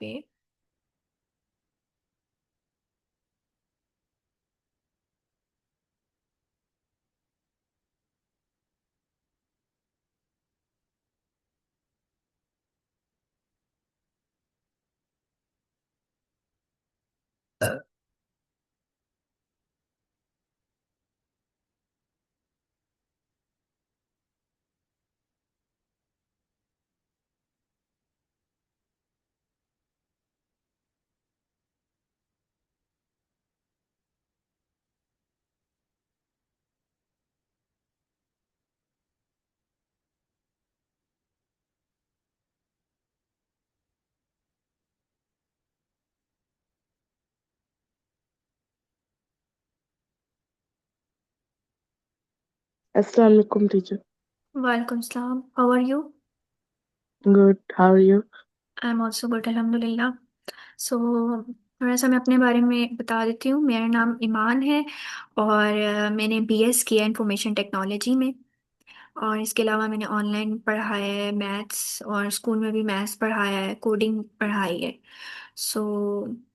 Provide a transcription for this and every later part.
पे। Assalamu alaikum, teacher. वालेकुम सलाम, how are you? Good. How are you? I am also good, अल्हम्दुलिल्लाह। So थोड़ा सा मैं अपने बारे में बता देती हूँ। मेरा नाम ईमान है और मैंने बीएस किया इंफॉर्मेशन टेक्नोलॉजी में। और इसके अलावा मैंने ऑनलाइन पढ़ाया है मैथ्स, और स्कूल में भी मैथ्स पढ़ाया है, कोडिंग पढ़ाई है। So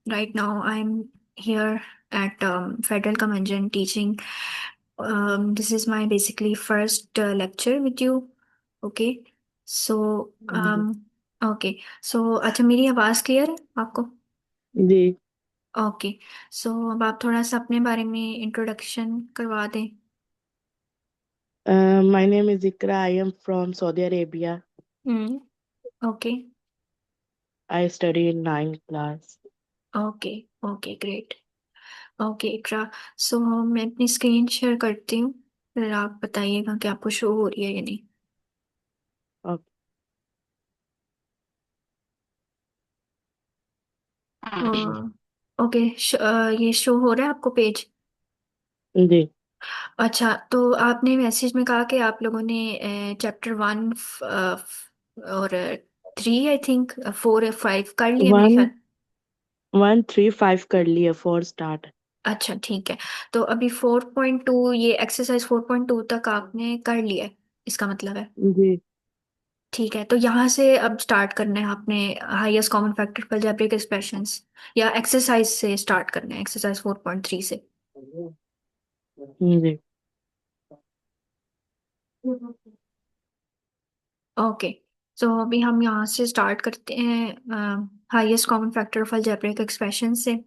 right now I am here at Federal Convention teaching. This is my basically first lecture with you. Okay. So जी okay. So अच्छा, मेरी आवाज़ क्लियर है आपको? जी। ओके। सो अब आप थोड़ा सा अपने बारे में इंट्रोडक्शन करवा दें। My name is Ikra. I am from Saudi Arabia. Hmm. Okay. I study in ninth class. Okay. Okay great. Okay Iqra. So मैं अपनी स्क्रीन शेयर करती हूँ, फिर आप बताइएगा कि आपको शो हो रही है या नहीं। Okay. ओके। ये शो हो रहा है आपको पेज? जी। अच्छा, तो आपने मैसेज में कहा कि आप लोगों ने चैप्टर 1 और 3, आई थिंक 4 या 5 कर लिया मेरे ख्याल। वन 1 3 5 कर लिया 4 स्टार्ट। अच्छा ठीक है। तो अभी 4.2, ये एक्सरसाइज 4.2 तक आपने कर लिया है, इसका मतलब है। जी ठीक है, तो यहाँ से अब स्टार्ट करना है आपने highest common factor for algebraic expressions, या एक्सरसाइज से स्टार्ट करना है, एक्सरसाइज 4.3 से। जी। ओके। तो अभी हम यहाँ से स्टार्ट करते हैं highest common factor of algebraic expression से।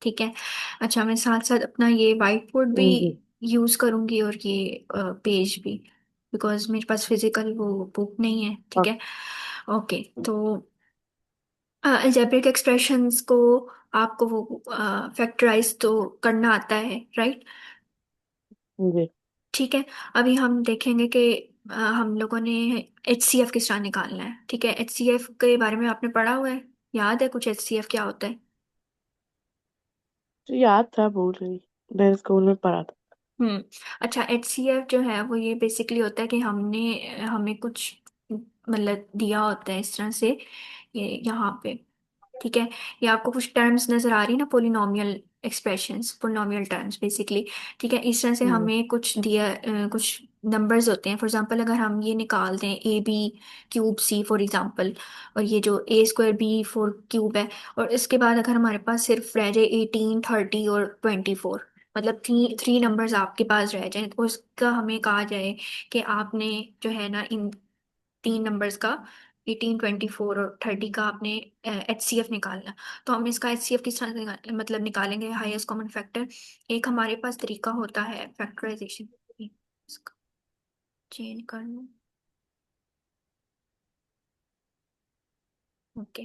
ठीक है। अच्छा, मैं साथ साथ अपना ये वाइट बोर्ड भी जी यूज़ करूँगी और ये पेज भी, बिकॉज मेरे पास फिजिकल वो बुक नहीं है। ठीक है। ओके। तो अलजेब्रिक एक्सप्रेशंस को आपको वो फैक्टराइज तो करना आता है, राइट? जी ठीक है। अभी हम देखेंगे कि हम लोगों ने एचसीएफ किस तरह निकालना है। ठीक है, एचसीएफ के बारे में आपने पढ़ा हुआ है? याद है कुछ एचसीएफ क्या होता है? तो याद था, भूल गई। मैंने स्कूल में पढ़ा था। हम्म। अच्छा, एचसीएफ जो है वो ये बेसिकली होता है कि हमने हमें कुछ मतलब दिया होता है इस तरह से, ये यहाँ पे। ठीक है। ये आपको कुछ टर्म्स नजर आ रही है ना, polynomial expressions, polynomial terms basically. ठीक है, इस तरह से जी हमें कुछ दिया कुछ नंबर्स होते हैं। फॉर एग्जांपल अगर हम ये निकाल दें a b cube c for example, और ये जो a square b four cube है, और इसके बाद अगर हमारे पास सिर्फ रह जाए 18 30 और 24, मतलब थ्री थ्री नंबर्स आपके पास रह जाए, तो उसका हमें कहा जाए कि आपने जो है ना इन तीन नंबर्स का, 18 24 और 30 का, आपने एचसीएफ निकालना। तो हम इसका एचसीएफ किस तरह से मतलब निकालेंगे, हाईएस्ट कॉमन फैक्टर। एक हमारे पास तरीका होता है फैक्टराइजेशन। इसका चेंज कर लूँ। ओके।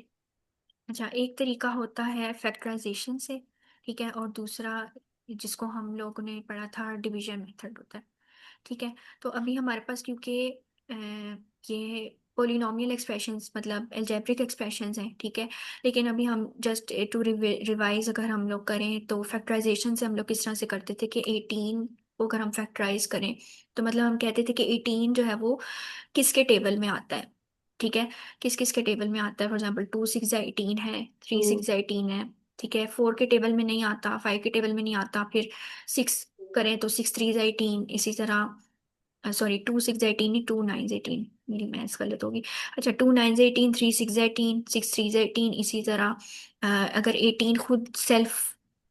अच्छा, एक तरीका होता है फैक्टराइजेशन से। ठीक है, और दूसरा जिसको हम लोगों ने पढ़ा था डिवीजन मेथड होता है। ठीक है। तो अभी हमारे पास क्योंकि ये पोलिनोमियल एक्सप्रेशंस मतलब अलजेब्रिक एक्सप्रेशंस हैं। ठीक है। लेकिन अभी हम जस्ट टू रिवाइज अगर हम लोग करें तो फैक्टराइजेशन से हम लोग किस तरह से करते थे कि 18 को अगर हम फैक्टराइज करें, तो मतलब हम कहते थे कि 18 जो है वो किसके टेबल में आता है। ठीक है, किस किस के टेबल में आता है। फॉर एग्जाम्पल 2 6 18 है, 3 6 18 है। ठीक है, 4 के टेबल में नहीं आता, 5 के टेबल में नहीं आता। फिर 6 करें तो 6 3 18, इसी तरह सॉरी, 2 6 18 नहीं, 2 9 18, मेरी मैथ्स गलत होगी। अच्छा, 2 9 18, 3 6 18, 6 3 18, इसी तरह अगर 18 खुद सेल्फ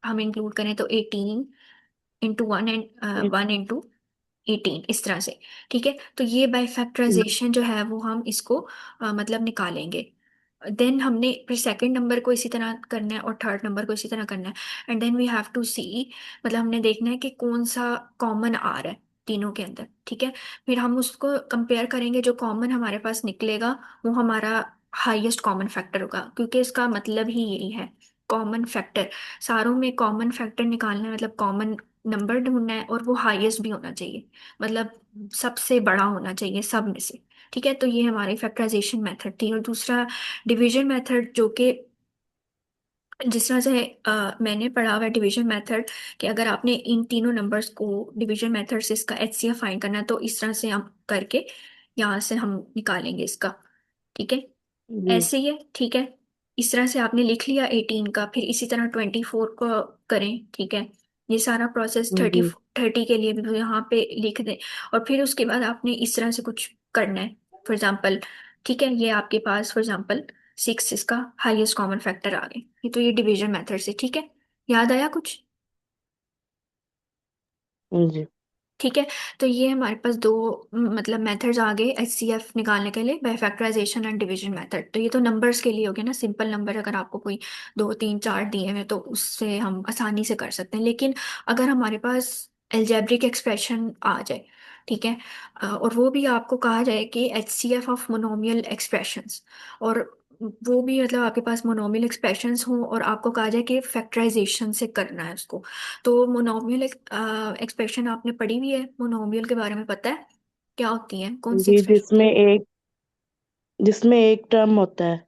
हम इंक्लूड करें तो 18 × 1 एंड 1 × 18, इस तरह से। ठीक है, तो ये बाय फैक्टराइजेशन जो है वो हम इसको मतलब निकालेंगे। देन हमने फिर सेकंड नंबर को इसी तरह करना है और थर्ड नंबर को इसी तरह करना है। And then we have to see, मतलब हमने देखना है कि कौन सा कॉमन आ रहा है तीनों के अंदर। ठीक है, फिर हम उसको कंपेयर करेंगे, जो कॉमन हमारे पास निकलेगा वो हमारा हाईएस्ट कॉमन फैक्टर होगा, क्योंकि इसका मतलब ही यही है, कॉमन फैक्टर। सारों में कॉमन फैक्टर निकालना है, मतलब कॉमन नंबर ढूंढना है, और वो हाईएस्ट भी होना चाहिए, मतलब सबसे बड़ा होना चाहिए सब में से। ठीक है, तो ये हमारी फैक्टराइजेशन मेथड थी। और दूसरा डिवीजन मेथड, जो कि जिस तरह से मैंने पढ़ा हुआ है डिवीजन मेथड, कि अगर आपने इन तीनों नंबर्स को डिवीजन मेथड से इसका एचसीएफ फाइंड करना है, तो इस तरह से हम करके यहाँ से हम निकालेंगे इसका। ठीक है, जी। ऐसे ही है। ठीक है, इस तरह से आपने लिख लिया 18 का, फिर इसी तरह 24 को करें। ठीक है, ये सारा प्रोसेस थर्टी जी। 30 के लिए भी यहाँ पे लिख दें। और फिर उसके बाद आपने इस तरह से कुछ करना है, फॉर एग्जाम्पल। ठीक है, ये आपके पास फॉर एग्जाम्पल 6, इसका हाईएस्ट कॉमन फैक्टर आ गए। ये तो ये डिवीजन मेथड से। ठीक है, याद आया कुछ? जी। ठीक है, तो ये हमारे पास दो मतलब मेथड्स आ गए एचसीएफ निकालने के लिए, by factorisation and division method. तो ये तो नंबर्स के लिए हो गया ना, सिंपल नंबर अगर आपको कोई 2 3 4 दिए हैं तो उससे हम आसानी से कर सकते हैं। लेकिन अगर हमारे पास एल्जेब्रिक एक्सप्रेशन आ जाए, ठीक है, और वो भी आपको कहा जाए कि एचसीएफ ऑफ मोनोमियल एक्सप्रेशंस, और वो भी मतलब आपके पास मोनोमियल एक्सप्रेशंस हो, और आपको कहा जाए कि फैक्टराइजेशन से करना है उसको। तो मोनोमियल एक्सप्रेशन आपने पढ़ी हुई है? मोनोमियल के बारे में पता है क्या होती है, कौन सी जी, एक्सप्रेशन होती जिसमें एक टर्म होता है। है?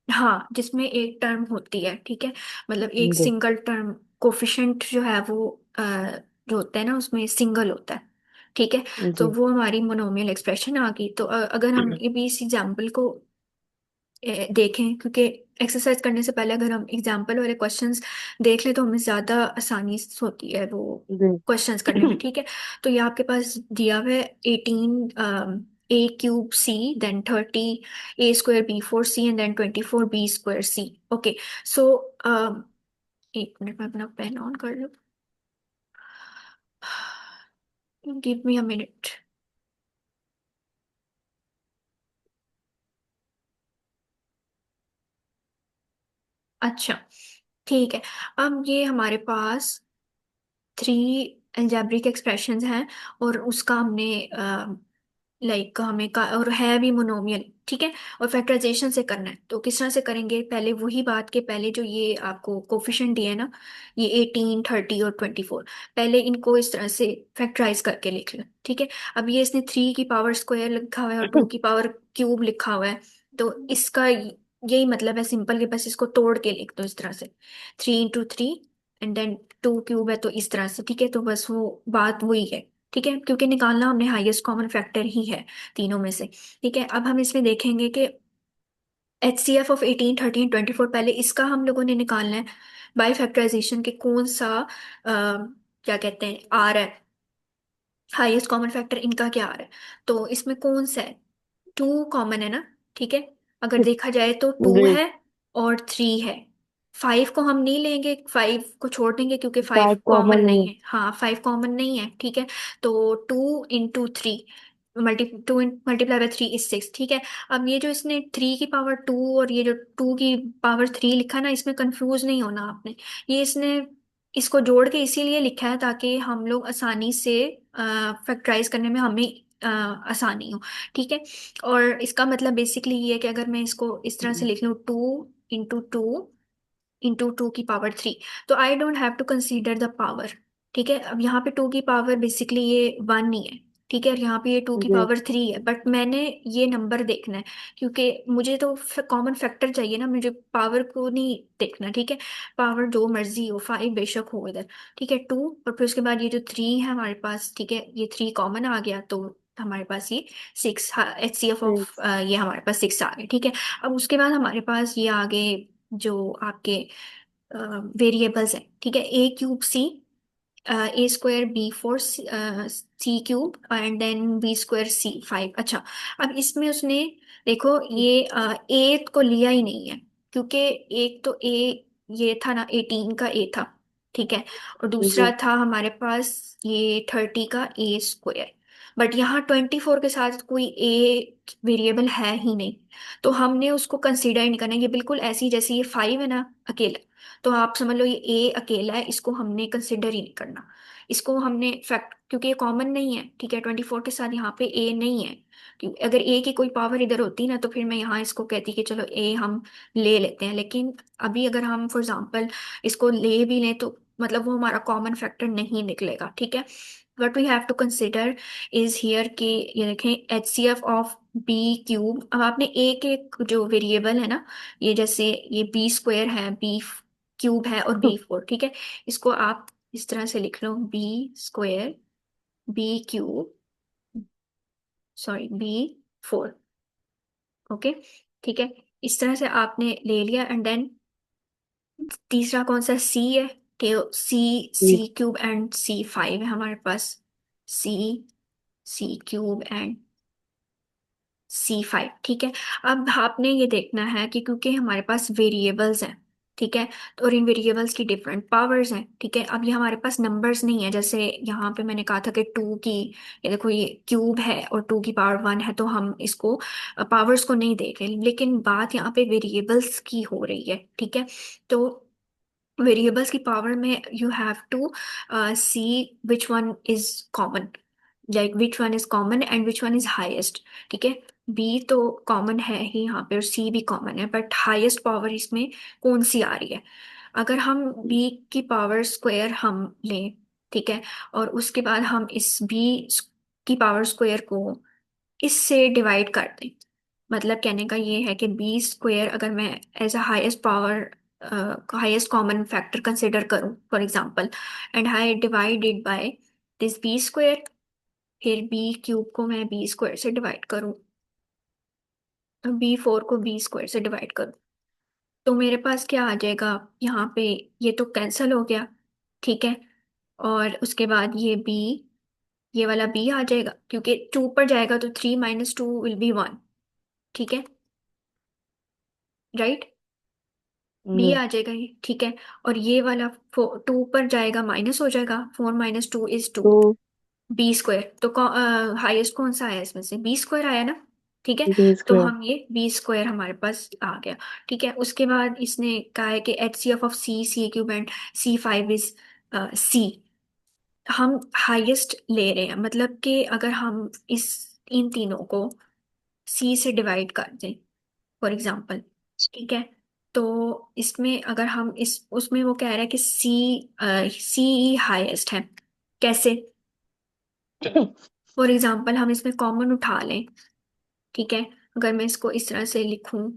हाँ, जिसमें एक टर्म होती है। ठीक है, मतलब एक जी। सिंगल टर्म, कोफिशिएंट जो है वो जो होता है ना उसमें सिंगल होता है। ठीक है, तो जी। वो हमारी मोनोमियल एक्सप्रेशन आ गई। तो अगर हम ये भी इस एग्जाम्पल को देखें, क्योंकि एक्सरसाइज करने से पहले अगर हम एग्जाम्पल वाले क्वेश्चंस देख लें तो हमें ज़्यादा आसानी होती है वो जी। क्वेश्चंस करने में। ठीक है, तो ये आपके पास दिया हुआ है 18 a³ c, then 30 a² b4c, and then 24 b² c। Okay, so एक मिनट में अपना पेन ऑन कर लूँ, गिव मी अ मिनट। अच्छा, ठीक है, अब ये हमारे पास 3 अलजेब्रिक एक्सप्रेशंस हैं, और उसका हमने लाइक हमें का और है भी मोनोमियल। ठीक है, और फैक्टराइजेशन से करना है, तो किस तरह से करेंगे? पहले वही बात के पहले जो ये आपको कोफिशिएंट दिए है ना, ये 18 30 और 24, पहले इनको इस तरह से फैक्टराइज करके लिख लो। ठीक है, अब ये इसने 3 की पावर स्क्वायर लिखा हुआ है और 2 की पावर क्यूब लिखा हुआ है, तो इसका यही मतलब है सिंपल, कि बस इसको तोड़ के लिख दो इस तरह से, 3 × 3 एंड देन 2³ है, तो इस तरह से। ठीक है, तो बस वो बात वही है। ठीक है, क्योंकि निकालना हमने हाईएस्ट कॉमन फैक्टर ही है तीनों में से। ठीक है, अब हम इसमें देखेंगे कि एचसीएफ ऑफ 18 30 और 24, पहले इसका हम लोगों ने निकालना है बाय फैक्टराइजेशन के कौन सा क्या कहते हैं आ रहा है, हाईएस्ट कॉमन फैक्टर इनका क्या आ रहा है। तो इसमें कौन सा है? 2 कॉमन है ना। ठीक है, अगर देखा जाए तो 2 जी। है और 3 है। 5 को हम नहीं लेंगे, 5 को छोड़ देंगे, क्योंकि 5 फाइव कॉमन कॉमन नहीं नहीं। है। हाँ, 5 कॉमन नहीं है। ठीक है, तो 2 × 3, 2 मल्टीप्लाई बाय 3 इज 6। ठीक है, अब ये जो इसने 3 की पावर 2 और ये जो 2 की पावर 3 लिखा ना, इसमें कंफ्यूज नहीं होना आपने। ये इसने इसको जोड़ के इसीलिए लिखा है ताकि हम लोग आसानी से फैक्टराइज करने में हमें आसानी हो। ठीक है, और इसका मतलब बेसिकली ये है कि अगर मैं इसको इस तरह से लिख लूँ, 2 × 2 × 2 की पावर 3, तो I don't have to consider the power. ठीक है, अब यहाँ पे 2 की पावर बेसिकली ये 1 ही है। ठीक है, और यहाँ पे ये टू की जी। पावर 3 है, बट मैंने ये नंबर देखना है, क्योंकि मुझे तो कॉमन फैक्टर चाहिए ना, मुझे पावर को नहीं देखना। ठीक है, पावर जो मर्जी हो, 5 बेशक हो इधर। ठीक है, 2, और फिर उसके बाद ये जो 3 है हमारे पास, ठीक है, ये 3 कॉमन आ गया, तो हमारे पास ये 6, एचसीएफ ऑफ सिक्स। ये हमारे पास 6 आ गए। ठीक है, अब उसके बाद हमारे पास ये आगे जो आपके वेरिएबल्स हैं। ठीक है, a³ c, a square b four c cube and then b square c five. अच्छा, अब इसमें उसने देखो ये ए को लिया ही नहीं है, क्योंकि एक तो ए ये था ना, 18 का ए था, ठीक है, और दूसरा जी। था हमारे पास ये 30 का ए स्क्वायर। बट यहाँ 24 के साथ कोई ए वेरिएबल है ही नहीं, तो हमने उसको कंसीडर ही नहीं करना। ये बिल्कुल ऐसी जैसे ये 5 है ना अकेला, तो आप समझ लो ये ए अकेला है, इसको हमने कंसिडर ही नहीं करना। इसको हमने फैक्ट, क्योंकि ये कॉमन नहीं है, ठीक है, 24 के साथ यहाँ पे ए नहीं है। क्योंकि अगर ए की कोई पावर इधर होती ना, तो फिर मैं यहाँ इसको कहती कि चलो ए हम ले लेते हैं, लेकिन अभी अगर हम फॉर एग्जांपल इसको ले भी लें तो मतलब वो हमारा कॉमन फैक्टर नहीं निकलेगा, ठीक है। What we have to consider is here कि ये देखें H C F of b cube. अब आपने एक एक जो वेरिएबल है ना, ये जैसे ये बी स्क्वायर है, बी क्यूब है और बी फोर, ठीक है, इसको आप इस तरह से लिख लो, B square B cube, sorry B four, okay, ठीक है। इस तरह से आपने ले लिया एंड देन तीसरा कौन सा, सी है, सी जी। सी क्यूब एंड सी फाइव है हमारे पास, सी c cube and c five, ठीक है। अब आपने ये देखना है कि क्योंकि हमारे पास वेरिएबल्स हैं, ठीक है, तो और इन वेरिएबल्स की डिफरेंट पावर्स हैं, ठीक है। अब ये हमारे पास नंबर्स नहीं है, जैसे यहाँ पे मैंने कहा था कि टू की, ये देखो ये क्यूब है और टू की पावर वन है, तो हम इसको पावर्स को नहीं देख रहे, लेकिन बात यहाँ पे वेरिएबल्स की हो रही है, ठीक है। तो वेरिएबल्स की पावर में you have to see which one is common, like which one is common and which one is highest, ठीक है। बी तो कॉमन है ही यहाँ पे और सी भी कॉमन है, बट हाईएस्ट पावर इसमें कौन सी आ रही है। अगर हम बी की पावर स्क्वायर हम लें, ठीक है, और उसके बाद हम इस बी की पावर स्क्वायर को इससे डिवाइड कर दें, मतलब कहने का ये है कि बी स्क्वायर अगर मैं as a highest power highest common factor consider करूं for example, and I divide it by this B square, फिर बी क्यूब को मैं बी स्क्वायर से डिवाइड करूं, बी फोर को बी स्क्वायर से डिवाइड करूं, तो मेरे पास क्या आ जाएगा यहाँ पे, ये तो कैंसिल हो गया, ठीक है। और उसके बाद ये बी, ये वाला बी आ जाएगा, क्योंकि टू पर जाएगा तो three minus two will be one, ठीक है, राइट, बी जी। आ जाएगा ये, ठीक है। और ये वाला टू पर जाएगा माइनस हो जाएगा, four minus two is two, तो बी स्क्वायर तो हाईएस्ट कौन सा आया इसमें से, बी स्क्वायर आया ना, ठीक है। बी तो स्क्वायर। हम ये बी स्क्वायर हमारे पास आ गया, ठीक है। उसके बाद इसने कहा है कि H C F of c c cube and c five is c, हम हाईएस्ट ले रहे हैं, मतलब कि अगर हम इस इन तीनों को सी से डिवाइड कर दें फॉर एग्जाम्पल, ठीक है, तो इसमें अगर हम इस उसमें वो कह रहा है कि सी सी हाईएस्ट है, कैसे, फॉर एग्जाम्पल हम इसमें कॉमन उठा लें, ठीक है, अगर मैं इसको इस तरह से लिखूं,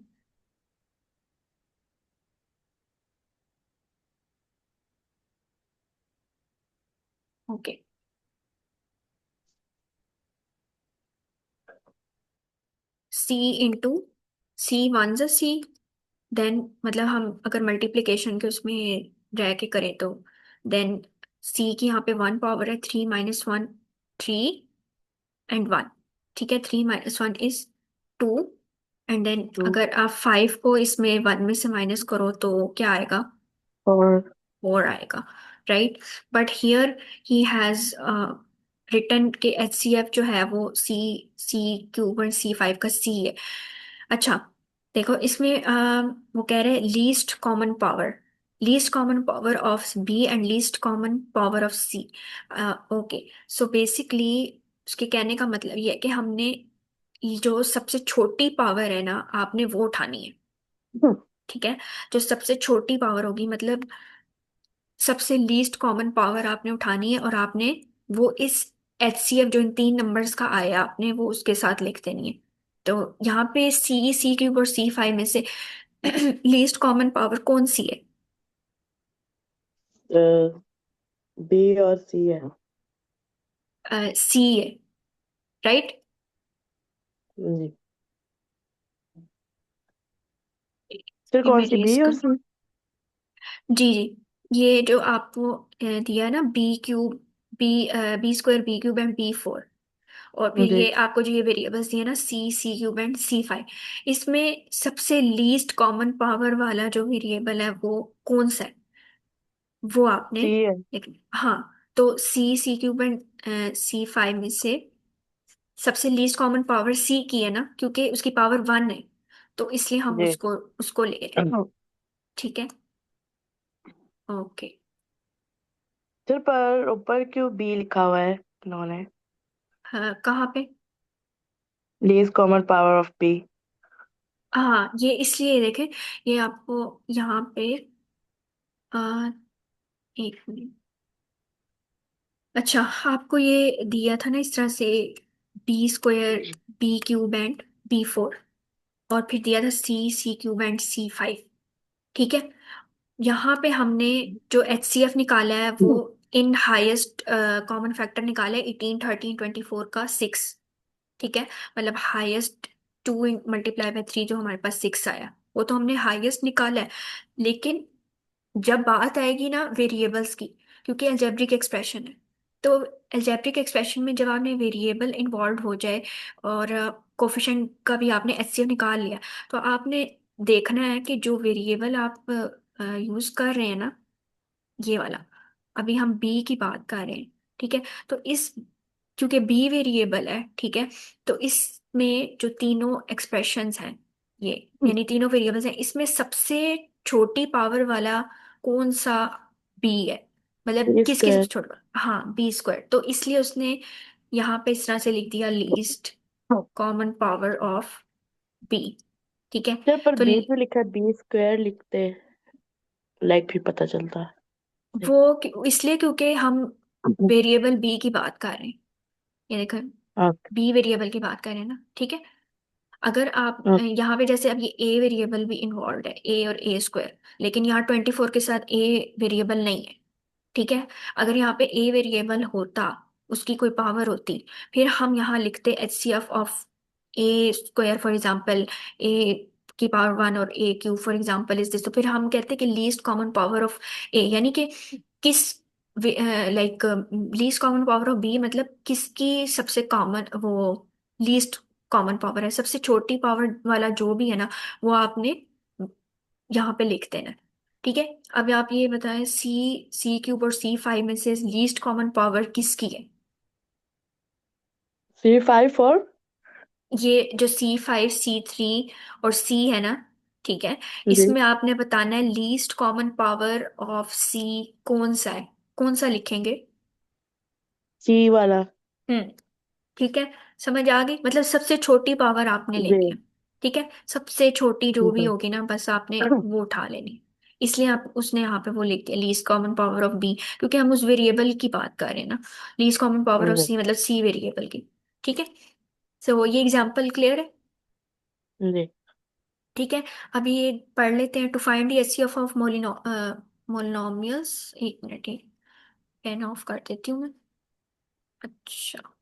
ओके, सी इंटू सी वन ज सी, देन मतलब हम अगर मल्टीप्लिकेशन के उसमें रह के करें तो देन सी की यहाँ पे वन पावर है, three minus one three and one, ठीक है, three minus one is to, and then to. अगर आप फाइव को इसमें वन में से माइनस करो तो क्या आएगा, और फोर आएगा, right. But here he has return के एच सी एफ जो है वो सी सी क्यूब और सी फाइव का सी है। अच्छा, देखो इसमें वो कह रहे हैं least common power, least common power of b and least common power of c, okay. So basically उसके कहने का मतलब ये है कि हमने ये जो सबसे छोटी पावर है ना, आपने वो उठानी है, ठीक है। जो सबसे छोटी पावर होगी मतलब सबसे लीस्ट कॉमन पावर आपने उठानी है, और आपने वो इस एच सी एफ जो इन तीन नंबर्स का आया आपने वो उसके साथ लिख देनी है। तो यहाँ पे सी सी क्यूब और सी फाइव में से लीस्ट कॉमन पावर कौन सी है, बी और सी है। सी है, राइट। जी। फिर कौन सी, इमेजेस बी का, और सी? जी जी, ये जो आपको दिया ना b cube, b square B cube and b four, और फिर जी। ये आपको जो ये वेरिएबल्स दिए ना सी, c cube and c five, इसमें सबसे लीस्ट कॉमन पावर वाला जो वेरिएबल है वो कौन सा है, वो आपने सी है। हाँ, तो सी, c cube and c five में से सबसे लीस्ट कॉमन पावर सी की है ना, क्योंकि उसकी पावर वन है, तो इसलिए हम जी। उसको उसको ले रहे हैं। ठीक है। ओके। सर पर ऊपर क्यों बी लिखा हुआ है इन्होंने? हाँ, कहाँ पे? Least common power of b. हाँ, ये इसलिए देखें, ये आपको यहाँ पे आ, एक मिनट। अच्छा, आपको ये दिया था ना इस तरह से, b square B cube and b four, और फिर दिया था c, c cube and c five. ठीक है। यहाँ पे हमने जो एच सी एफ निकाला है वो इन हाईएस्ट कॉमन फैक्टर निकाला है 18, 13, 24 का 6। ठीक है। मतलब हाईएस्ट 2 मल्टीप्लाई बाय 3 जो हमारे पास 6 आया, वो तो हमने हाईएस्ट निकाला है। लेकिन जब बात आएगी ना वेरिएबल्स की, क्योंकि अलजेब्रिक एक्सप्रेशन है, तो अलजेब्रिक एक्सप्रेशन में जब आपने वेरिएबल इन्वॉल्व हो जाए और कोफिशिएंट का भी आपने एचसीएफ निकाल लिया, तो आपने देखना है कि जो वेरिएबल आप यूज कर रहे हैं ना, ये वाला, अभी हम बी की बात कर रहे हैं। ठीक है। तो इस, क्योंकि बी वेरिएबल है, ठीक है, तो इसमें जो तीनों एक्सप्रेशंस हैं, ये यानी तीनों वेरिएबल्स हैं, इसमें सबसे छोटी पावर वाला कौन सा बी है, मतलब बी किसकी स्क्वायर। सबसे छोटा, हाँ बी स्क्वायर, तो इसलिए उसने यहाँ पे इस तरह से लिख दिया least common power of b. ठीक है। सर पर तो बी पे लिखा है, बी स्क्वायर लिखते लाइक भी पता चलता है। वो इसलिए क्योंकि हम वेरिएबल बी की बात कर रहे हैं, ये देखो, ओके। बी वेरिएबल की बात कर रहे हैं ना। ठीक है। अगर आप ओके। यहाँ पे जैसे अब ये ए वेरिएबल भी इन्वॉल्व है, ए और ए स्क्वायर, लेकिन यहाँ 24 के साथ ए वेरिएबल नहीं है। ठीक है। अगर यहाँ पे ए वेरिएबल होता, उसकी कोई पावर होती, फिर हम यहाँ लिखते H C F of A square for example, A की पावर वन और A Q for example is this, तो फिर हम कहते कि least common power of A, यानी कि किस, like least common power of B, मतलब किसकी सबसे कॉमन वो लीस्ट कॉमन पावर है, सबसे छोटी पावर वाला जो भी है ना, वो आपने यहाँ पे लिख देना है। ठीक है। अब आप ये बताएं, सी, सी क्यूब और सी फाइव में से लीस्ट कॉमन पावर किसकी है? सी फाइव और ये जो सी फाइव, सी थ्री और सी है ना, ठीक है, जी, इसमें आपने बताना है लीस्ट कॉमन पावर ऑफ सी कौन सा है, कौन सा लिखेंगे? सी वाला। हम्म। ठीक है। समझ आ गई, मतलब सबसे छोटी पावर आपने लेनी है। जी। ठीक है। सबसे छोटी जो ठीक भी है। होगी ना, बस आपने वो उठा लेनी। इसलिए आप उसने यहाँ पे वो लिख दिया least common power of b, क्योंकि हम उस वेरिएबल की बात कर रहे हैं ना, लीस्ट कॉमन पावर ऑफ जी। सी मतलब सी वेरिएबल की। ठीक है। सो ये एग्जांपल क्लियर है? जी। ठीक है। अभी ये पढ़ लेते हैं, to find the HCF of monomials. एक मिनट, ये पेन ऑफ कर देती हूँ मैं। अच्छा।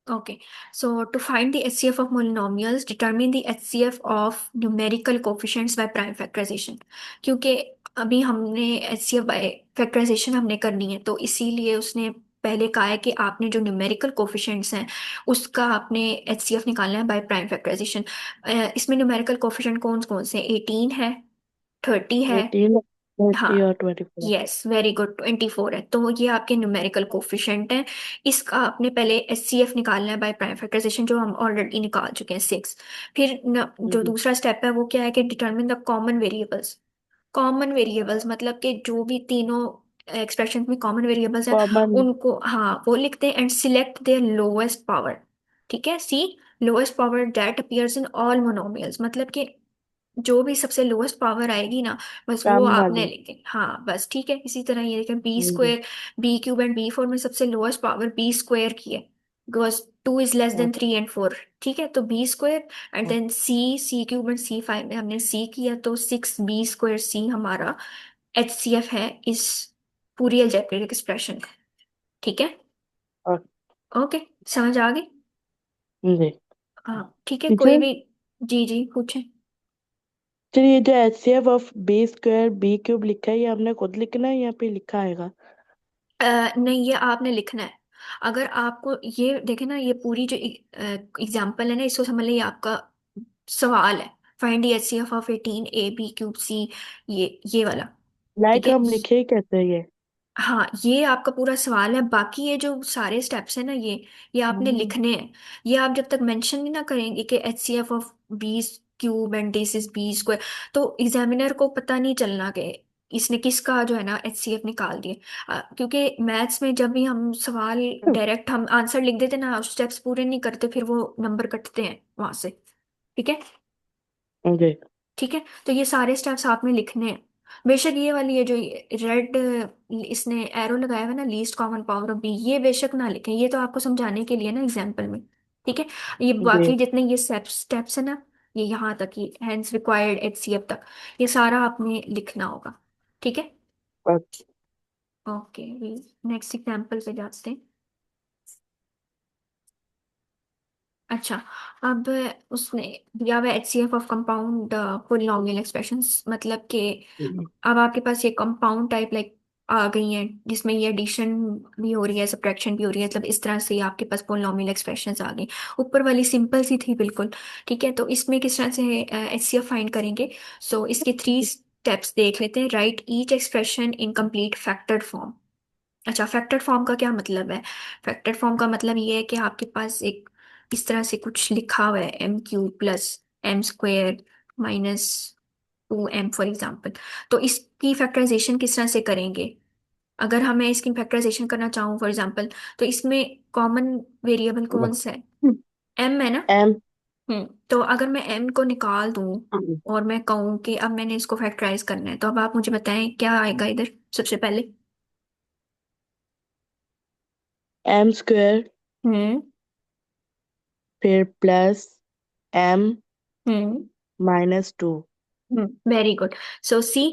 Okay, so to find the HCF of polynomials, determine the HCF of numerical coefficients by prime factorization। क्योंकि अभी हमने HCF बाय फैक्टराइजेशन हमने करनी है, तो इसीलिए उसने पहले कहा है कि आपने जो न्यूमेरिकल कोफिशिएंट्स हैं उसका आपने HCF निकालना है बाय प्राइम फैक्टराइजेशन। इसमें न्यूमेरिकल कोफिशिएंट कौन कौन से? 18 है, 30 है, 18, 30 हाँ, और 24। यस वेरी गुड, 24 है, तो ये आपके न्यूमेरिकल कोफिशिएंट हैं। इसका आपने पहले एचसीएफ निकालना है बाय प्राइम फैक्टराइजेशन, जो हम ऑलरेडी निकाल चुके हैं 6। फिर जो जी। दूसरा स्टेप है वो क्या है कि determine the common variables. Common variables मतलब कि जो भी तीनों एक्सप्रेशन में कॉमन वेरिएबल्स हैं, कॉमन। उनको हाँ वो लिखते हैं, and select their lowest power. ठीक है। See, lowest power that appears in all monomials, मतलब कि जो भी सबसे लोएस्ट पावर आएगी ना, बस वो कम आपने वाली। लिख दी। हाँ बस ठीक है। इसी तरह ये देखें, बी जी। Square B cube and b four में सबसे लोएस्ट पावर बी स्क्वायर की है, because 2 is less than 3 and 4। ठीक है। तो b square and then c, c cube and c five में हमने सी किया, तो 6 बी स्क्वायर सी हमारा एच सी एफ है इस पूरी अलजेब्रिक एक्सप्रेशन का। ठीक है। और ओके, समझ आ गई? जी। हाँ ठीक है, कोई टीचर, भी। जी जी पूछें। चलिए, ये जो HCF ऑफ B² B³ लिखा है, ये हमने खुद लिखना है, यहाँ पे लिखा आएगा? नहीं, ये आपने लिखना है। अगर आपको ये देखे ना, ये पूरी जो एग्जाम्पल है ना, इसको समझ लिया आपका सवाल है। Find the HCF of 18 AB³ C, ये वाला। ठीक लाइक है। हम लिखे ही कहते हैं ये। हाँ, ये आपका पूरा सवाल है। बाकी ये जो सारे स्टेप्स है ना, ये आपने हम्म। लिखने हैं। ये आप जब तक मेंशन नहीं ना करेंगे कि HCF of B³ and this is B², तो एग्जामिनर को पता नहीं चलना कि इसने किसका जो है ना एचसीएफ निकाल दिया। क्योंकि मैथ्स में जब भी हम सवाल डायरेक्ट हम आंसर लिख देते ना, स्टेप्स पूरे नहीं करते, फिर वो नंबर कटते हैं वहां से। ठीक है। ओके। ठीक है, तो ये सारे स्टेप्स आपने लिखने हैं। बेशक ये वाली है जो रेड इसने एरो लगाया हुआ है ना, least common power of B, ये बेशक ना लिखें, ये तो आपको समझाने के लिए ना एग्जाम्पल में। ठीक है। ये ओके। बाकी जितने ये स्टेप्स है ना, ये यहाँ तक, ये हैंड्स रिक्वायर्ड HCF तक, ये सारा आपने लिखना होगा। ठीक है। ओके, नेक्स्ट एग्जाम्पल पे जाते हैं। अच्छा, अब उसने दिया हुआ HCF of compound polynomial expressions, मतलब कि अब आपके पास ये कंपाउंड टाइप लाइक आ गई हैं, जिसमें ये एडिशन भी हो रही है, सब्ट्रैक्शन भी हो रही है, मतलब इस तरह से आपके पास पोलिनोमियल एक्सप्रेशंस आ गई। ऊपर वाली सिंपल सी थी बिल्कुल। ठीक है, तो इसमें किस तरह से HCF फाइंड करेंगे? सो इसके 3 स्टेप्स देख लेते हैं। Right each expression in complete factored form. अच्छा, फैक्टर्ड फॉर्म का क्या मतलब है? फैक्टर्ड फॉर्म का मतलब ये है कि आपके पास एक इस तरह से कुछ लिखा हुआ है, M³ + M² - 2M for example. तो इसकी फैक्टराइजेशन किस तरह से करेंगे? अगर हमें इसकी फैक्टराइजेशन करना चाहूँ फॉर एग्जाम्पल, तो इसमें कॉमन वेरिएबल कौन सा है? M है ना। एम। तो अगर मैं M को निकाल दूं और मैं कहूँ कि अब मैंने इसको फैक्टराइज करना है, तो अब आप मुझे बताएं क्या आएगा इधर सबसे पहले। M², hmm. फिर +M hmm. -2। Very good. So c,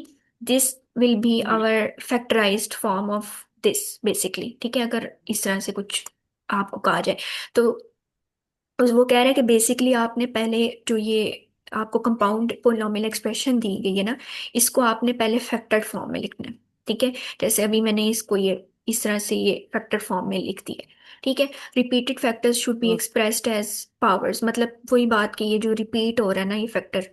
this will be our factorised form of this basically. ठीक है, अगर इस तरह से कुछ आपको कहा जाए, तो वो कह रहे हैं कि बेसिकली आपने पहले जो ये आपको कंपाउंड पोलिनोमियल एक्सप्रेशन दी गई है ना, इसको आपने पहले फैक्टर्ड फॉर्म में लिखना है। ठीक है, जैसे अभी मैंने इसको ये इस तरह से ये फैक्टर फॉर्म में लिख दिया है। ठीक है। Repeated factors should be expressed as powers, मतलब वही बात की, ये जो रिपीट हो रहा है ना ये फैक्टर,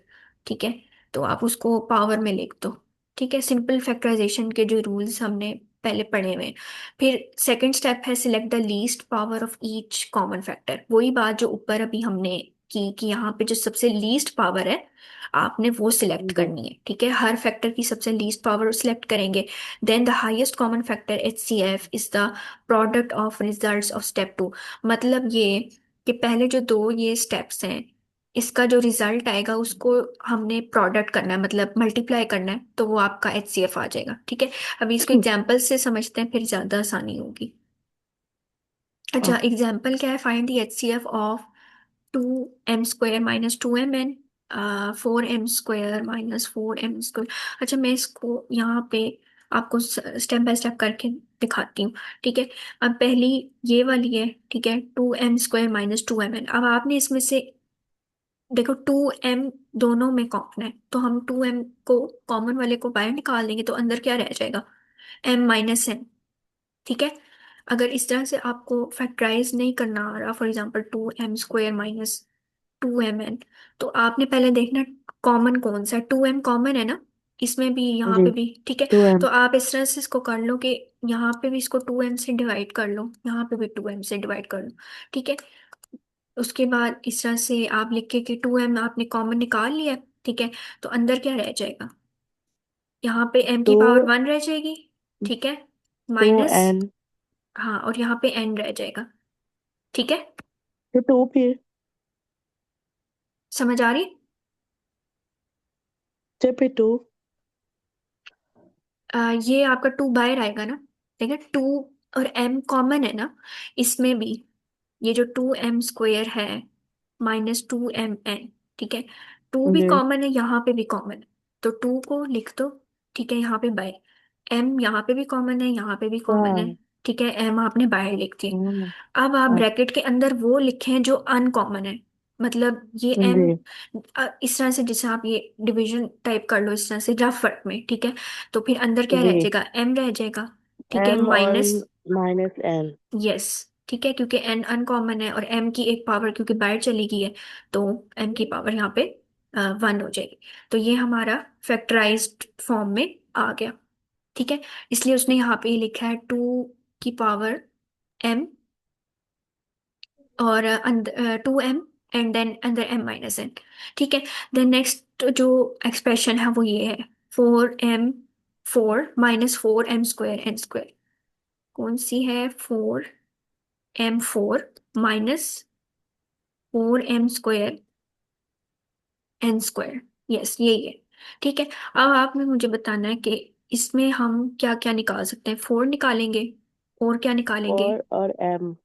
ठीक है, तो आप उसको पावर में लिख दो। ठीक है, सिंपल फैक्टराइजेशन के जो रूल्स हमने पहले पढ़े हुए हैं। फिर सेकंड स्टेप है select the least power of each common factor. वही बात जो ऊपर अभी हमने की कि यहाँ पे जो सबसे लीस्ट पावर है आपने वो सिलेक्ट करनी है। ठीक है, हर फैक्टर की सबसे लीस्ट पावर सिलेक्ट करेंगे। Then the highest common factor HCF is the product of results of step 2। मतलब ये कि पहले जो दो ये स्टेप्स हैं, इसका जो रिजल्ट आएगा उसको हमने प्रोडक्ट करना है, मतलब मल्टीप्लाई करना है, तो वो आपका HCF आ जाएगा। ठीक है। अभी इसको एग्जाम्पल से समझते हैं, फिर ज्यादा आसानी होगी। अच्छा, एग्जाम्पल क्या है? Find the HCF of 2M² - 2MN, 4M² - 4M²। अच्छा, मैं इसको यहाँ पे आपको स्टेप बाय स्टेप करके दिखाती हूँ। ठीक है। अब पहली ये वाली है, ठीक है, 2M² - 2MN। अब आपने इसमें से देखो 2M दोनों में कॉमन है, तो हम 2M को कॉमन वाले को बाहर निकाल देंगे, तो अंदर क्या रह जाएगा? M - N। ठीक है। अगर इस तरह से आपको फैक्टराइज नहीं करना आ रहा, फॉर एग्जाम्पल 2M² - 2MN, तो आपने पहले देखना कॉमन कौन सा है। 2M कॉमन है ना, इसमें भी यहाँ जी। पे भी। ठीक है, टू एम तो आप इस तरह से इसको कर लो कि यहाँ पे भी इसको 2M से डिवाइड कर लो, यहाँ पे भी 2M से डिवाइड कर लो। ठीक है। उसके बाद इस तरह से आप लिख के कि 2M आपने कॉमन निकाल लिया। ठीक है, तो अंदर क्या रह जाएगा? यहाँ पे M की पावर टू 1 रह जाएगी। ठीक है, टू माइनस, एन हाँ, और यहाँ पे N रह जाएगा। ठीक है, तो टू फिर समझ आ रही? से फिर टू। ये आपका 2 बाहर आएगा ना। ठीक है, 2 और M कॉमन है ना इसमें भी। ये जो 2M² है -2MN। ठीक है, 2 भी जी। कॉमन है, यहाँ पे भी कॉमन है, तो 2 को लिख दो। ठीक है, यहाँ पे बाय। M यहाँ पे भी कॉमन है, यहाँ पे भी कॉमन है। हाँ। ठीक है, M आपने बाहर लिख दिए। हाँ। अब आप हाँ। ब्रैकेट के अंदर वो लिखें जो अनकॉमन है, मतलब ये m जी इस तरह से, जैसे आप ये डिवीजन टाइप कर लो इस तरह से रफ वर्क में, ठीक है। तो फिर अंदर क्या रह जी। जाएगा, m रह जाएगा, ठीक है, एम और माइनस। Minus N. यस, ठीक है, क्योंकि n अनकॉमन है और m की एक पावर क्योंकि बाहर चली गई है, तो m की पावर यहाँ पे 1 हो जाएगी। तो ये हमारा फैक्टराइज्ड फॉर्म में आ गया, ठीक है। इसलिए उसने यहाँ पे लिखा है 2 की पावर m, और अंदर 2m, एंड देन अंदर m-n, ठीक है। देन नेक्स्ट जो एक्सप्रेशन है वो ये है, 4m4 - 4m² n²। कौन सी है, 4m4 - 4m² n²। यस, यही है, ठीक है। अब आपने मुझे बताना है कि इसमें हम क्या क्या निकाल सकते हैं। 4 निकालेंगे, और क्या निकालेंगे, और m.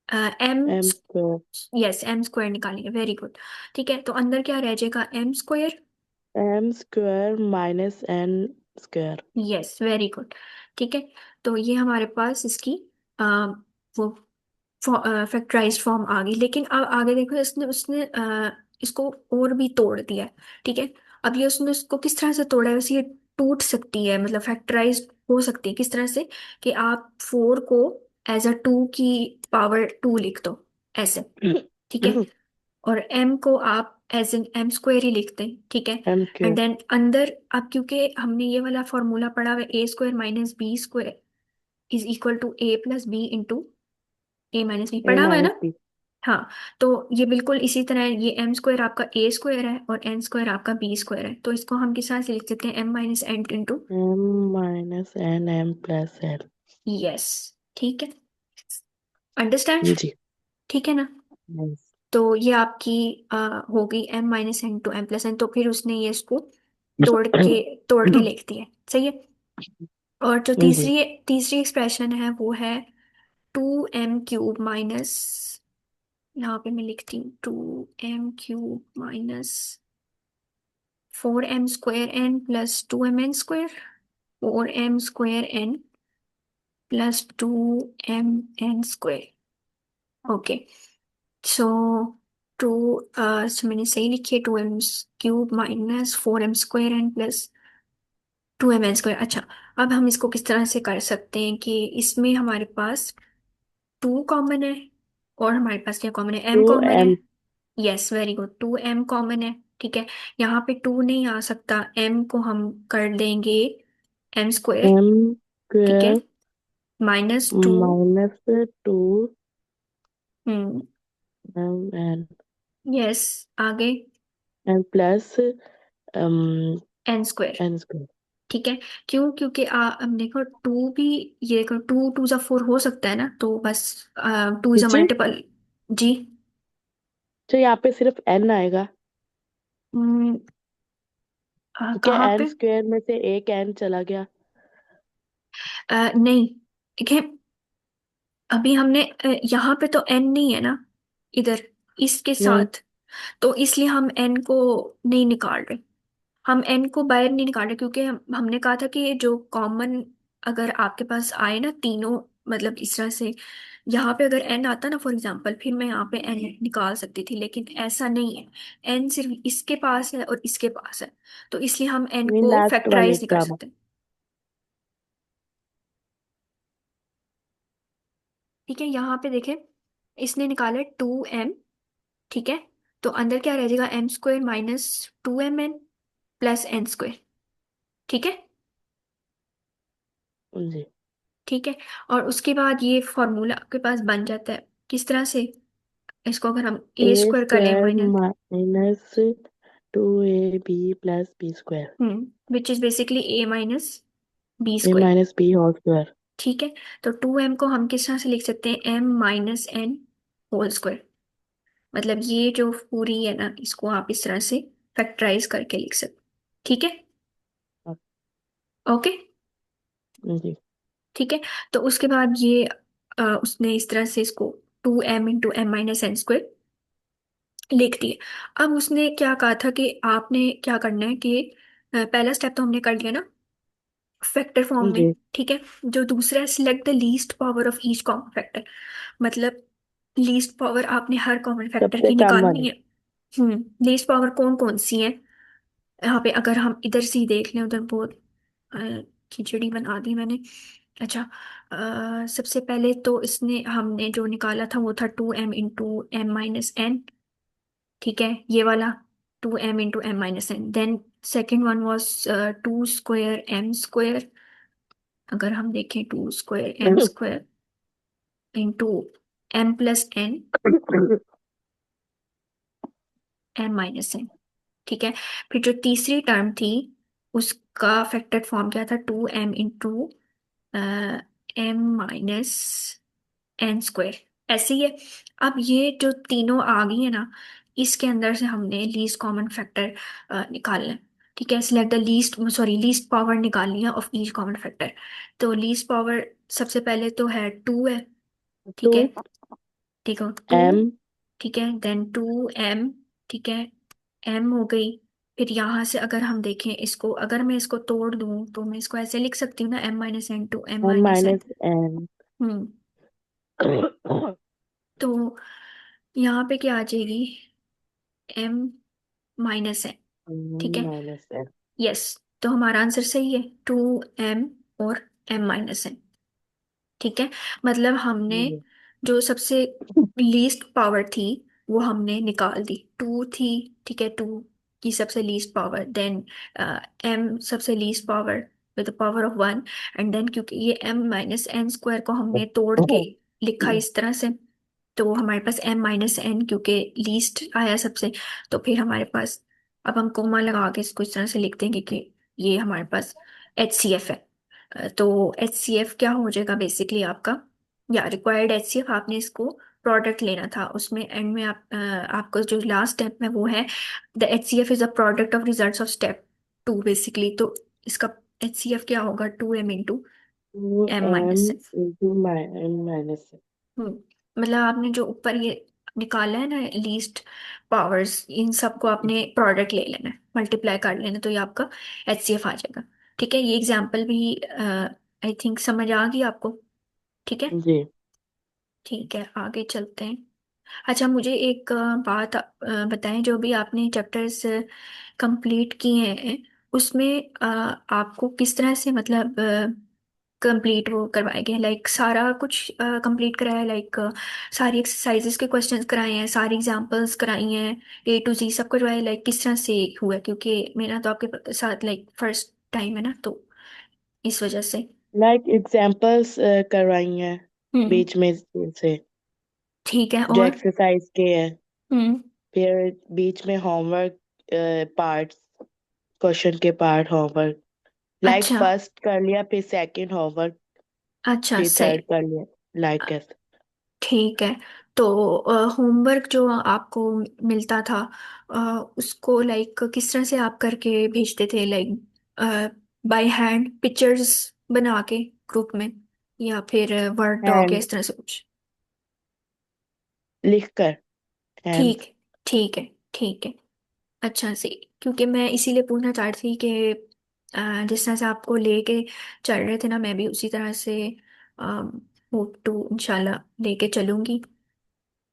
M, m square. Yes m² निकालेंगे, वेरी गुड, ठीक है। तो अंदर क्या रह जाएगा, m²। M square minus n square. Yes, very good, ठीक है। तो ये हमारे पास इसकी वो फैक्टराइज्ड फॉर्म आ गई। लेकिन अब आगे देखो, इसने उसने इसको और भी तोड़ दिया है, ठीक है। अब ये उसने उसको किस तरह से तोड़ा है, वैसे ये टूट सकती है, मतलब फैक्टराइज्ड हो सकती है किस तरह से, कि आप 4 को एज अ 2 की पावर 2 लिख दो, ऐसे, ठीक है। और m को आप एज एन m² ही लिखते हैं, ठीक है। M and cube. देन अंदर, अब क्योंकि हमने ये वाला फॉर्मूला पढ़ा हुआ है, a² - b² is equal to a+b × a - b ए पढ़ा हुआ है माइनस ना। बी। हाँ, तो ये बिल्कुल इसी तरह है, ये m² आपका a² है और n² आपका b² है, तो इसको हम किस तरह से लिख सकते हैं, m-n into. M minus n m plus n. Yes, ठीक है, अंडरस्टैंड, जी। ठीक है ना। यस। तो ये आपकी हो गई m-n × m+n, तो फिर उसने ये इसको तोड़ के लिख दिया, सही है। और जो जी। तीसरी तीसरी एक्सप्रेशन है वो है 2m³ माइनस, यहाँ पे मैं लिखती हूँ 2m³ minus 4m² n + 2mn², 4m² n + 2mn²। Okay, so two मैंने सही लिखी है, 2m³ minus 4m² n + 2mn²। अच्छा, अब हम इसको किस तरह से कर सकते हैं कि इसमें हमारे पास 2 कॉमन है, और हमारे पास क्या कॉमन है, टू m कॉमन है। M. Yes, very good, 2m common है, ठीक है। यहाँ पे 2 नहीं आ सकता, m को हम कर देंगे m², एम ठीक है, square -2। -2 hmm, m n. Yes, आगे n plus m n², n square. ठीक है। क्यों, क्योंकि हम देखो 2 भी, ये देखो 2 × 2 = 4 हो सकता है ना, तो बस 2 × टीचर, मल्टीपल। जी, तो यहाँ पे सिर्फ एन आएगा, हम्म, क्या कहाँ एन पे, स्क्वायर में से एक एन चला गया। नहीं, देखिए, अभी हमने यहाँ पे तो n नहीं है ना, इधर इसके नहीं। साथ, तो इसलिए हम n को नहीं निकाल रहे, हम n को बाहर नहीं निकाल रहे, क्योंकि हमने कहा था कि ये जो कॉमन अगर आपके पास आए ना तीनों, मतलब इस तरह से, यहाँ पे अगर n आता ना फॉर एग्जांपल, फिर मैं यहाँ पे n निकाल सकती थी, लेकिन ऐसा नहीं है, n सिर्फ इसके पास है और इसके पास है, तो इसलिए हम n नहीं, को लास्ट वाले फैक्टराइज नहीं कर एग्जाम। सकते, ठीक है। यहाँ पे देखें, इसने निकाला 2m, ठीक है। तो अंदर क्या रह जाएगा, m² - 2mn + n², ठीक है, जी। ठीक है। और उसके बाद ये फॉर्मूला आपके पास बन जाता है किस तरह से, इसको अगर हम ए a² कर लें square minus, minus 2ab plus b square. Which is basically a - b², a minus b whole square. ठीक है। तो 2m को हम किस तरह से लिख सकते हैं, m-n होल स्क्वायर, मतलब ये जो पूरी है ना, इसको आप इस तरह से फैक्टराइज करके लिख सकते, ठीक है, ओके, जी। ठीक है। तो उसके बाद ये उसने इस तरह से इसको 2m × m - n² लिख दिए। अब उसने क्या कहा था कि आपने क्या करना है कि पहला स्टेप तो हमने कर लिया ना फैक्टर फॉर्म में, जी। ठीक है। जो दूसरा है, select the least power of each common factor, मतलब लीस्ट पावर आपने हर कॉमन फैक्टर सबसे की कम निकालनी वाली। है, लीस्ट पावर कौन कौन सी है यहाँ पे, अगर हम इधर से ही देख लें, उधर बहुत अ, खिचड़ी बना दी मैंने। अच्छा, सबसे पहले तो इसने हमने जो निकाला था वो था 2m × m−n। ठीक है, ये वाला 2m × m−n। Then second one was 2 square m square. अगर हम देखें 2 square m square into m+n m−n। ठीक है, फिर जो तीसरी टर्म थी उसका फैक्टर्ड फॉर्म क्या था, 2m × m−n स्क्वायर। ऐसे ही है। अब ये जो तीनों आ गई है ना, इसके अंदर से हमने लीस्ट कॉमन फैक्टर निकालना है। ठीक है, select the least, sorry, least power निकालनी है ऑफ ईच कॉमन फैक्टर। तो लीस्ट पावर सबसे पहले तो है 2 है। टू ठीक है, ठीक है, 2। एम ठीक है, देन 2m। ठीक है, m हो गई। फिर यहाँ से अगर हम देखें इसको, अगर मैं इसको तोड़ दूं तो मैं इसको ऐसे लिख सकती हूँ ना, m−n × M m−n। Minus N हम्म। तो यहाँ पे क्या आ जाएगी, m−n। ठीक है, माइनस एन। यस। तो हमारा आंसर सही है, 2m और m−n। ठीक है, मतलब हमने जो सबसे लीस्ट पावर थी वो हमने निकाल दी, 2 थी। ठीक है, 2 की सबसे लीस्ट पावर, देन m सबसे least power with power of 1। And then क्योंकि ये m−n स्क्वायर को हमने तोड़ के लिखा इस तरह से, तो हमारे पास m−n क्योंकि लीस्ट आया सबसे, तो फिर हमारे पास, अब हम कोमा लगा के इसको इस तरह से लिख देंगे कि ये हमारे पास HCF है। तो HCF क्या हो जाएगा बेसिकली आपका, या रिक्वायर्ड HCF, आपने इसको प्रोडक्ट लेना था उसमें एंड में आपको जो लास्ट स्टेप में वो है, the HCF is a product of results of step 2 basically. तो इसका HCF क्या होगा, 2m × m m minus f. Into m minus n. मतलब आपने जो ऊपर ये निकाला है ना लीस्ट पावर्स, इन सबको आपने प्रोडक्ट ले लेना है, मल्टीप्लाई कर लेना, तो ये आपका HCF आ जाएगा। ठीक है, ये एग्जाम्पल भी आई थिंक समझ आ गई आपको। ठीक है, जी। ठीक है, आगे चलते हैं। अच्छा, मुझे एक बात बताएं, जो भी आपने चैप्टर्स कंप्लीट किए हैं उसमें आपको किस तरह से मतलब कंप्लीट वो करवाए गए, लाइक सारा कुछ कंप्लीट कराया है, लाइक सारी एक्सरसाइजेस के क्वेश्चंस कराए हैं, सारी एग्जांपल्स कराई हैं, A to Z सब करवाया, लाइक किस तरह से हुआ, क्योंकि मेरा तो आपके साथ लाइक फर्स्ट टाइम है ना, तो इस वजह से। लाइक एग्जाम्पल्स करवाई हैं हम्म। बीच में से, ठीक है, जो और। एक्सरसाइज के हैं। हम्म। फिर बीच में होमवर्क पार्ट्स, क्वेश्चन के पार्ट होमवर्क, लाइक अच्छा। फर्स्ट कर लिया, फिर सेकंड होमवर्क, अच्छा, फिर सही। थर्ड कर लिया, लाइक कैसे। ठीक है, तो होमवर्क जो आपको मिलता था अ, उसको लाइक किस तरह से आप करके भेजते थे, लाइक बाय हैंड पिक्चर्स बना के ग्रुप में, या फिर वर्ड डॉक या हैंड, इस तरह से कुछ। लिख कर, हैंड। ठीक, ठीक है, ठीक है। अच्छा से, क्योंकि मैं इसीलिए पूछना चाह रही थी कि जिस तरह से आपको लेके चल रहे थे ना, मैं भी उसी तरह से होप टू इंशाल्लाह लेके चलूंगी।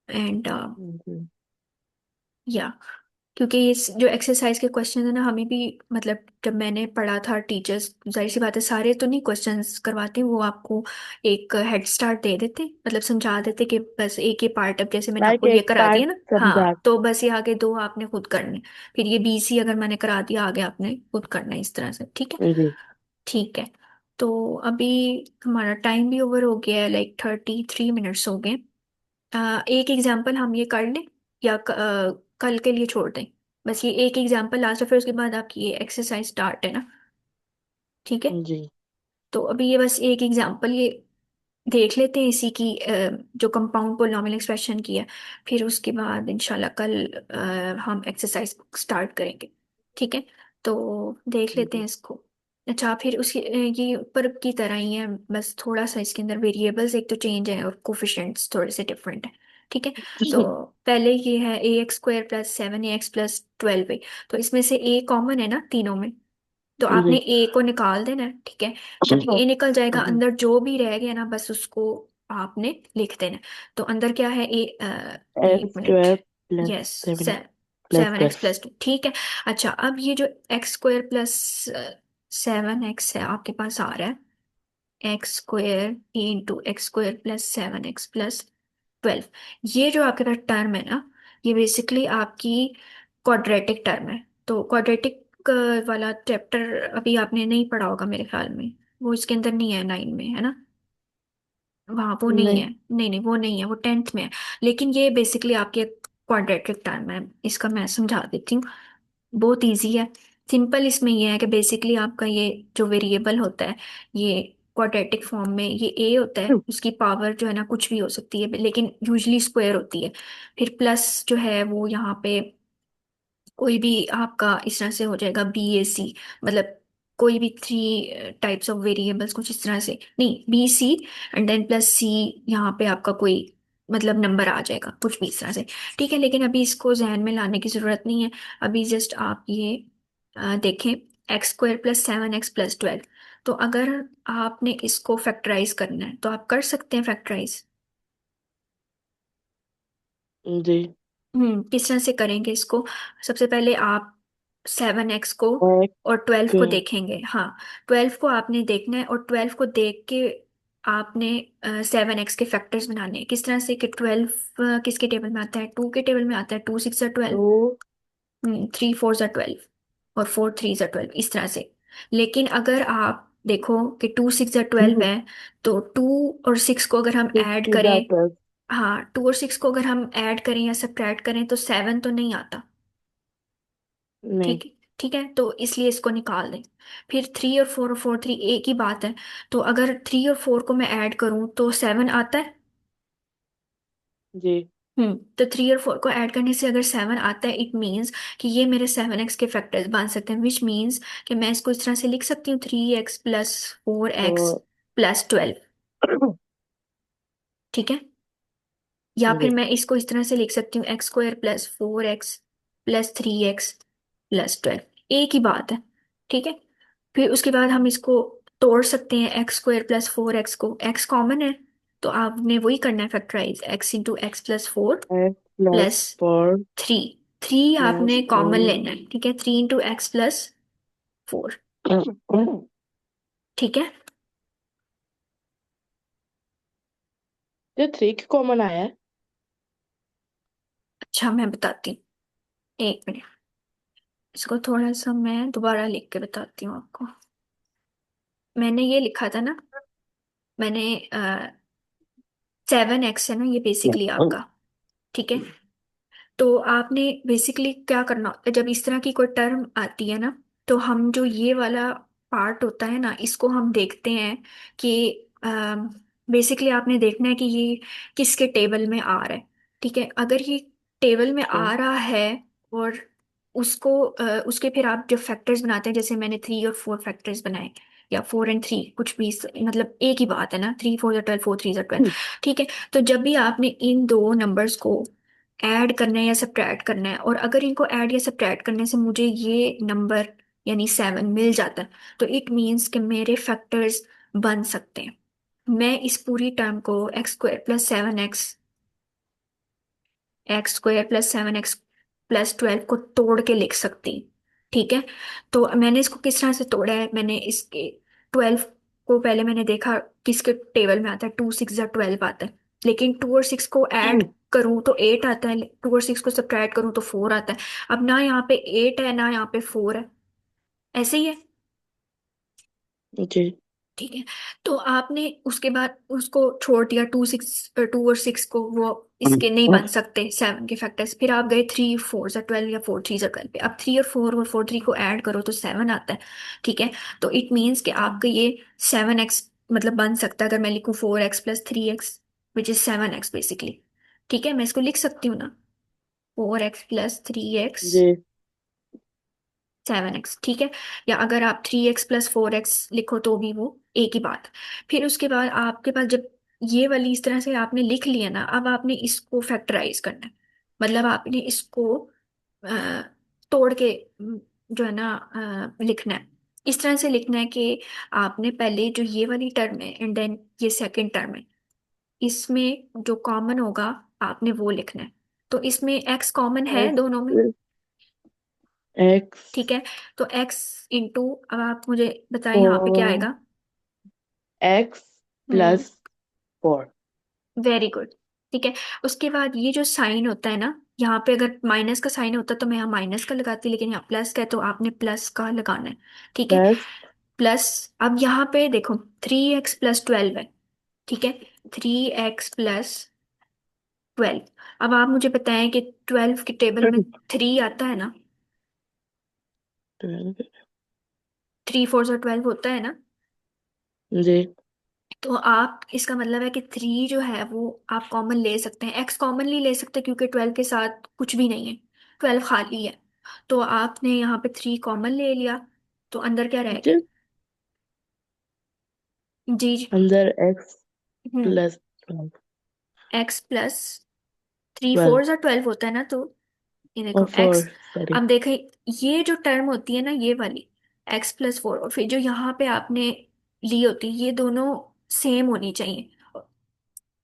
एंड या, क्योंकि ये जो एक्सरसाइज के क्वेश्चन है ना, हमें भी मतलब जब मैंने पढ़ा था, टीचर्स जाहिर सी बात है सारे तो नहीं क्वेश्चंस करवाते, वो आपको एक हेड स्टार्ट दे देते, मतलब समझा देते कि बस एक ही पार्ट, अब जैसे मैंने लाइक आपको ये एक करा दिया पार्ट ना, समझा। हाँ, तो बस ये आगे दो आपने खुद करने। फिर ये BC अगर मैंने करा दिया, आगे आपने खुद करना है इस तरह से। ठीक है, जी। ठीक है। तो अभी हमारा टाइम भी ओवर हो गया है, लाइक 33 मिनट्स हो गए। एक एग्जाम्पल हम ये कर लें, या कल के लिए छोड़ दें, बस ये एक एग्जाम्पल लास्ट है, फिर उसके बाद आपकी ये एक्सरसाइज स्टार्ट है ना। ठीक है, जी। तो अभी ये बस एक एग्जाम्पल ये देख लेते हैं इसी की, जो कंपाउंड पोलिनोमियल एक्सप्रेशन की है, फिर उसके बाद इंशाल्लाह कल हम एक्सरसाइज स्टार्ट करेंगे। ठीक है, तो देख लेते हैं जी। इसको। अच्छा, फिर उसकी ये ऊपर की तरह ही है, बस थोड़ा सा इसके अंदर वेरिएबल्स एक तो चेंज है और कोफिशिएंट्स थोड़े से डिफरेंट है। ठीक है, तो पहले ये है AX² + 7AX + 12A। तो इसमें से A कॉमन है ना तीनों में, तो आपने जी। A को निकाल देना है। ठीक है, जब A निकल जाएगा, अंदर जो भी रह गया ना बस उसको आपने लिख देना है। तो अंदर क्या है, एस एक minute. Twelve plus yes, seven. Plus 7x plus. Plus 2, ठीक है। अच्छा, अब ये जो x² प्लस 7x है आपके पास आ रहा है, x² into x² plus 7x plus 12। ये जो आपके पास टर्म है ना, ये बेसिकली आपकी क्वाड्रेटिक टर्म है। तो क्वाड्रेटिक वाला चैप्टर अभी आपने नहीं पढ़ा होगा मेरे ख्याल में, वो इसके अंदर नहीं है, 9 में है ना, वहाँ वो नहीं नहीं। है। नहीं नहीं, वो नहीं है, वो 10th में है। लेकिन ये बेसिकली आपके क्वाड्रेटिक टर्म है, इसका मैं समझा देती हूँ, बहुत इजी है। सिंपल इसमें ये है कि बेसिकली आपका ये जो वेरिएबल होता है, ये क्वाड्रेटिक फॉर्म में ये ए होता है, उसकी पावर जो है ना कुछ भी हो सकती है, लेकिन यूजली स्क्वायर होती है। फिर प्लस जो है वो यहाँ पे कोई भी आपका इस तरह से हो जाएगा, BAC, मतलब कोई भी 3 टाइप्स ऑफ वेरिएबल्स कुछ इस तरह से, नहीं BC, and then plus C, यहाँ पे आपका कोई मतलब नंबर आ जाएगा कुछ भी इस तरह से। ठीक है, लेकिन अभी इसको जहन में लाने की जरूरत नहीं है। अभी जस्ट आप ये देखें, x² प्लस 7x प्लस 12। तो अगर आपने इसको फैक्टराइज करना है तो आप कर सकते हैं फैक्टराइज। जी। किस तरह से करेंगे इसको? सबसे पहले आप 7x को और 12 एक। को देखेंगे। हाँ, 12 को आपने देखना है, और 12 को देख के आपने 7x के फैक्टर्स बनाने हैं। किस तरह से कि 12 किसके टेबल में आता है, 2 के टेबल में आता है, 2 6 12, तो 3 4 12, और 4 3 12, इस तरह से। लेकिन अगर आप देखो कि 2 6 12 है, तो 2 और 6 को अगर हम सिक्स ऐड इज करें, प्लस। हाँ 2 और 6 को अगर हम ऐड करें या सब्ट्रैक्ट करें तो 7 तो नहीं आता। नहीं। ठीक है, ठीक है, तो इसलिए इसको निकाल दें। फिर 3 और 4 और 4 3 एक ही बात है। तो अगर 3 और 4 को मैं ऐड करूं तो 7 आता है। जी। तो 3 और 4 को ऐड करने से अगर 7 आता है, इट मीन्स कि ये मेरे 7x के फैक्टर्स बन सकते हैं, विच मीन्स कि मैं इसको इस तरह से लिख सकती हूँ, 3x प्लस 4x तो प्लस 12। ठीक है, या फिर जी। मैं इसको इस तरह से लिख सकती हूँ, x² plus 4x plus 3x plus 12, एक ही बात है। ठीक है, फिर उसके बाद हम इसको तोड़ सकते हैं, x² प्लस 4x को, x कॉमन है, तो आपने वही करना है factorise, x into x plus 4 x plus plus four 3। 3 plus आपने कॉमन थ्री। लेना है, ठीक है, 3 इंटू एक्स प्लस 4। ठीक है, ये थ्री की कॉमन आया है। अच्छा मैं बताती हूँ, एक मिनट, इसको थोड़ा सा मैं दोबारा लिख के बताती हूँ आपको। मैंने ये लिखा था ना, मैंने 7x है ना ये बेसिकली आपका। ठीक है, तो आपने बेसिकली क्या करना होता है, जब इस तरह की कोई टर्म आती है ना, तो हम जो ये वाला पार्ट होता है ना, इसको हम देखते हैं कि बेसिकली आपने देखना है कि ये किसके टेबल में आ रहा है। ठीक है, अगर ये टेबल में अच्छा। आ रहा है, और उसको उसके फिर आप जो फैक्टर्स बनाते हैं, जैसे मैंने 3 और 4 फैक्टर्स बनाए, या 4 एंड 3, कुछ भी मतलब एक ही बात है ना, 3 4 12, 4 3 12। ठीक है, तो जब भी आपने इन दो नंबर्स को ऐड करना है या सब्ट्रैक्ट करना है, और अगर इनको ऐड या सब्ट्रैक्ट करने से मुझे ये नंबर यानी 7 मिल जाता है, तो इट मीन्स कि मेरे फैक्टर्स बन सकते हैं। मैं इस पूरी टर्म को x² प्लस 7x प्लस 12 को तोड़ के लिख सकती। ठीक है, तो मैंने इसको किस तरह से तोड़ा है, मैंने इसके 12 को पहले मैंने देखा किसके टेबल में आता है, 2 6 12 आता है। लेकिन 2 और 6 को ऐड करूं तो 8 आता है, 2 और 6 को सब्ट्रैक्ट करूं तो 4 आता है। अब ना यहाँ पे 8 है ना यहाँ पे 4 है, ऐसे ही है। जी। ठीक है, तो आपने उसके बाद उसको छोड़ दिया, 2 और 6 को, वो इसके नहीं बन सकते 7 के फैक्टर्स। फिर आप गए 3 4 सा 12 या 4 3 सा 12 पे, अब 3 और 4 और 4 3 को ऐड करो तो 7 आता है। ठीक है, तो इट मीन्स कि आपका ये 7x मतलब बन सकता है, अगर मैं लिखूँ 4x plus 3x which is 7x basically. ठीक है, मैं इसको लिख सकती हूँ ना, 4x प्लस 3x जी। 7x। ठीक है, या अगर आप 3x प्लस 4x लिखो तो भी वो एक ही बात। फिर उसके बाद आपके पास जब ये वाली इस तरह से आपने लिख लिया ना, अब आपने इसको फैक्टराइज करना है। मतलब आपने इसको अ, तोड़ के जो है ना लिखना है। इस तरह से लिखना है कि आपने पहले जो ये वाली टर्म है एंड देन ये सेकंड टर्म है, इसमें जो कॉमन होगा आपने वो लिखना है। तो इसमें x कॉमन है एक्स दोनों में। एक्स ठीक है, तो x इंटू, अब आप मुझे बताएं यहाँ पे क्या फोर आएगा। X hmm. Plus four. Very good. ठीक है, उसके बाद ये जो साइन होता है ना, यहाँ पे अगर माइनस का साइन होता तो मैं यहाँ माइनस का लगाती, लेकिन यहाँ प्लस का है तो आपने प्लस का लगाना है। ठीक है, प्लस प्लस। अब यहाँ पे देखो 3x + 12 है। ठीक है, 3x + 12। अब आप मुझे बताएं कि 12 के टेबल में 3 आता है ना, 3 4 12 होता है ना। जी। तो आप, इसका मतलब है कि 3 जो है वो आप कॉमन ले सकते हैं, x कॉमनली ले सकते हैं क्योंकि 12 के साथ कुछ भी नहीं है, 12 खाली है। तो आपने यहाँ पे 3 कॉमन ले लिया, तो अंदर क्या रह गया। जी, जी जी। अंदर X hmm. Plus x + 3 twelve 4 + 12 होता है ना, तो ये और देखो x। Four, sorry. अब देखें, ये जो टर्म होती है ना, ये वाली x + 4, और फिर जो यहाँ पे आपने ली होती है, ये दोनों सेम होनी चाहिए।